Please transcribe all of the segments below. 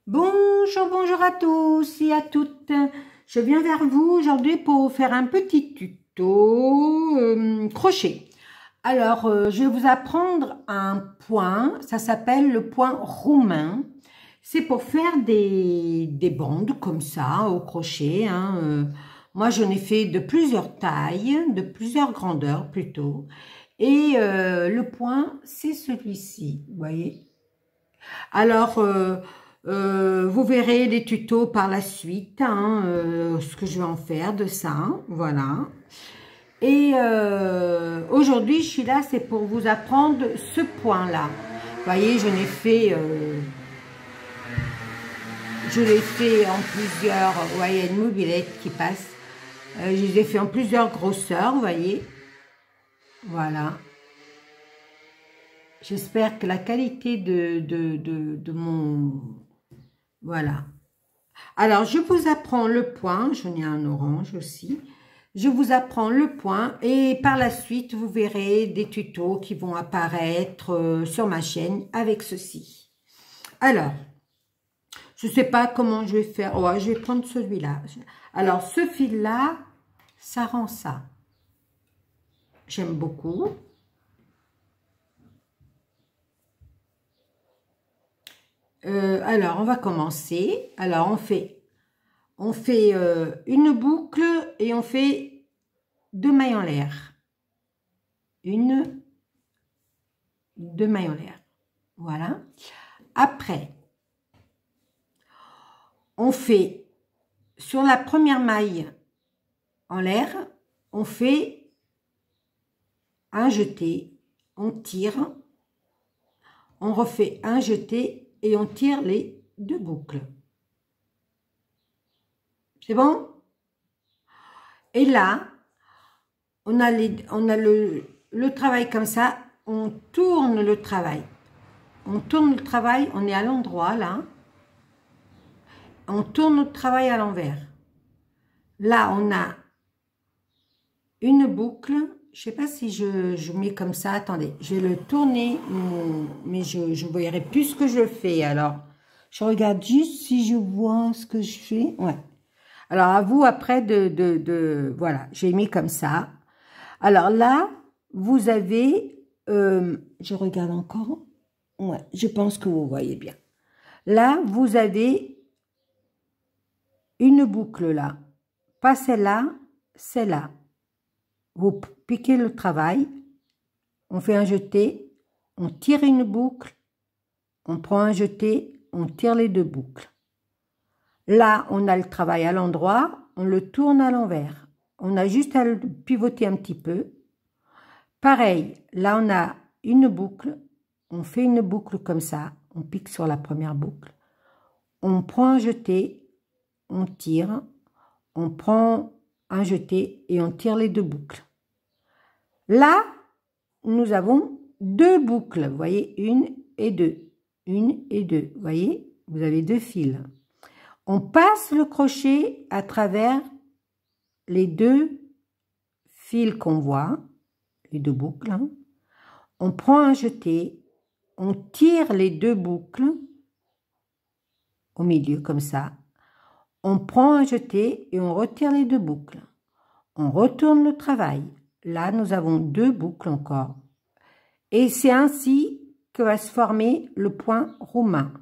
Bonjour, bonjour à tous et à toutes. Je viens vers vous aujourd'hui pour faire un petit tuto crochet. Alors, je vais vous apprendre un point, ça s'appelle le point roumain. C'est pour faire des bandes comme ça au crochet. Moi, j'en ai fait de plusieurs tailles, de plusieurs grandeurs plutôt. Et le point, c'est celui-ci, vous voyez. Alors, vous verrez les tutos par la suite, ce que je vais en faire de ça, voilà. Et aujourd'hui, je suis là, c'est pour vous apprendre ce point-là. Vous voyez, je l'ai fait en plusieurs, vous voyez, il y a une mobilette qui passe. Je les ai fait en plusieurs grosseurs, vous voyez. Voilà. J'espère que la qualité de mon... Voilà. Alors, je vous apprends le point. J'en ai un orange aussi. Je vous apprends le point et par la suite, vous verrez des tutos qui vont apparaître sur ma chaîne avec ceci. Alors, je ne sais pas comment je vais faire. Oh, je vais prendre celui-là. Alors, ce fil-là, ça rend ça. J'aime beaucoup. Alors, on va commencer. Alors, on fait une boucle et on fait 2 mailles en l'air. 2 mailles en l'air. Voilà. Après, on fait sur la première maille en l'air, on fait un jeté, on tire, on refait un jeté et on tire les 2 boucles. C'est bon? Et là, on a le travail comme ça, on tourne le travail. On tourne le travail, on est à l'endroit là. On tourne notre travail à l'envers. Là, on a une boucle. Je ne sais pas si je mets comme ça. Attendez, je vais le tourner, mais je ne verrai plus ce que je fais. Alors, je regarde juste si je vois ce que je fais. Ouais. Alors, à vous, après, voilà, j'ai mis comme ça. Alors là, vous avez... je regarde encore. Ouais, je pense que vous voyez bien. Là, vous avez une boucle là. Pas celle-là, celle-là. Vous piquez le travail. On fait un jeté. On tire une boucle. On prend un jeté. On tire les 2 boucles. Là, on a le travail à l'endroit. On le tourne à l'envers. On a juste à le pivoter un petit peu. Pareil, là, on a une boucle. On fait une boucle comme ça. On pique sur la première boucle. On prend un jeté. On tire. On prend un jeté et on tire les 2 boucles. Là, nous avons 2 boucles. Vous voyez, 1 et 2. 1 et 2. Vous voyez, vous avez 2 fils. On passe le crochet à travers les 2 fils qu'on voit, les 2 boucles. On prend un jeté, on tire les 2 boucles au milieu comme ça. On prend un jeté et on retire les 2 boucles. On retourne le travail. Là, nous avons 2 boucles encore. Et c'est ainsi que va se former le point roumain.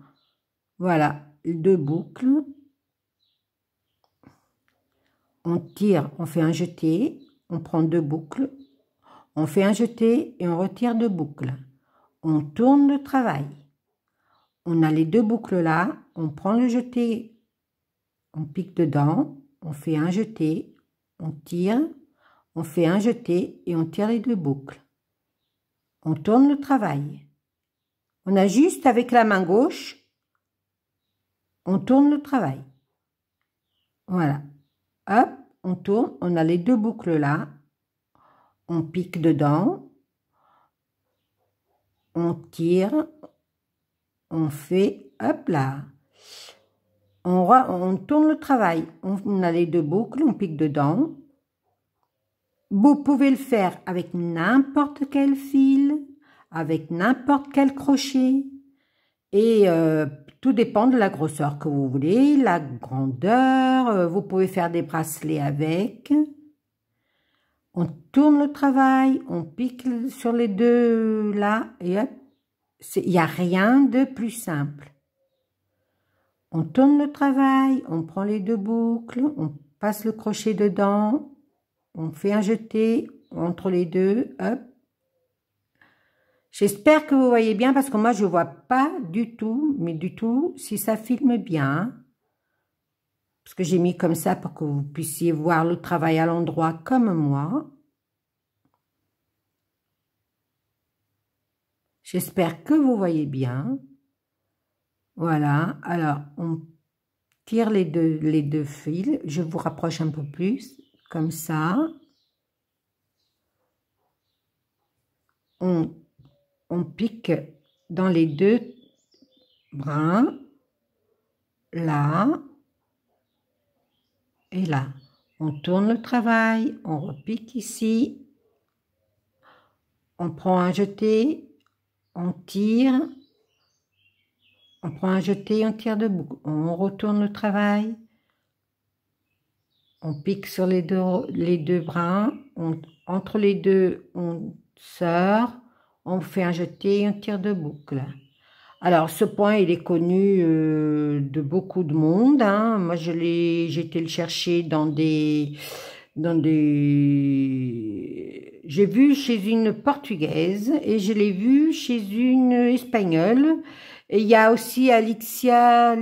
Voilà, 2 boucles. On tire, on fait un jeté, on prend 2 boucles. On fait un jeté et on retire 2 boucles. On tourne le travail. On a les 2 boucles là, on prend le jeté, on pique dedans, on fait un jeté, on tire, on fait un jeté et on tire les 2 boucles. On tourne le travail. On a juste avec la main gauche, on tourne le travail. Voilà. Hop, on tourne, on a les 2 boucles là. On pique dedans. On tire. On fait, hop là. On tourne le travail. On a les 2 boucles, on pique dedans. Vous pouvez le faire avec n'importe quel fil, avec n'importe quel crochet. Et tout dépend de la grosseur que vous voulez, la grandeur. Vous pouvez faire des bracelets avec. On tourne le travail, on pique sur les deux là et hop. Il n'y a rien de plus simple. On tourne le travail, on prend les deux boucles, on passe le crochet dedans, on fait un jeté entre les deux, hop. J'espère que vous voyez bien parce que moi je ne vois pas du tout, mais du tout, si ça filme bien. Parce que j'ai mis comme ça pour que vous puissiez voir le travail à l'endroit comme moi. J'espère que vous voyez bien. Voilà, alors on tire les deux fils. Je vous rapproche un peu plus, comme ça. On pique dans les deux brins, là et là. On tourne le travail, on repique ici, on prend un jeté, on tire, on prend un jeté, on tire debout, on retourne le travail, on pique sur les deux brins, entre les deux, on sort, on fait un jeté et on tire de boucle. Alors, ce point, il est connu de beaucoup de monde. Hein. Moi, j'ai été le chercher dans des... J'ai vu chez une Portugaise et je l'ai vu chez une Espagnole. Et il y a aussi Laetitia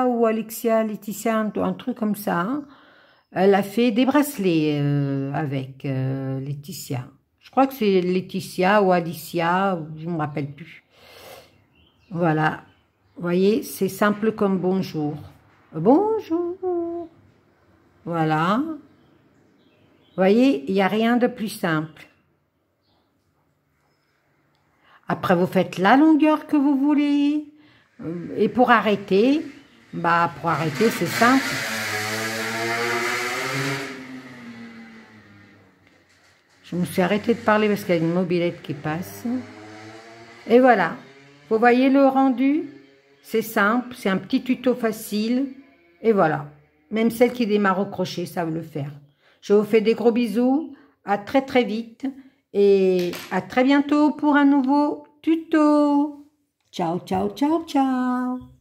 ou Alexia Laetitia, un truc comme ça. Hein. Elle a fait des bracelets avec Laetitia. Je crois que c'est Laetitia ou Alicia, je ne me rappelle plus. Voilà. Vous voyez, c'est simple comme bonjour. Bonjour. Voilà. Vous voyez, il n'y a rien de plus simple. Après, vous faites la longueur que vous voulez. Et pour arrêter, c'est simple. Je me suis arrêtée de parler parce qu'il y a une mobilette qui passe. Et voilà. Vous voyez le rendu? C'est simple, c'est un petit tuto facile. Et voilà. Même celles qui démarrent au crochet savent le faire. Je vous fais des gros bisous. À très très vite. Et à très bientôt pour un nouveau tuto. Ciao, ciao, ciao, ciao.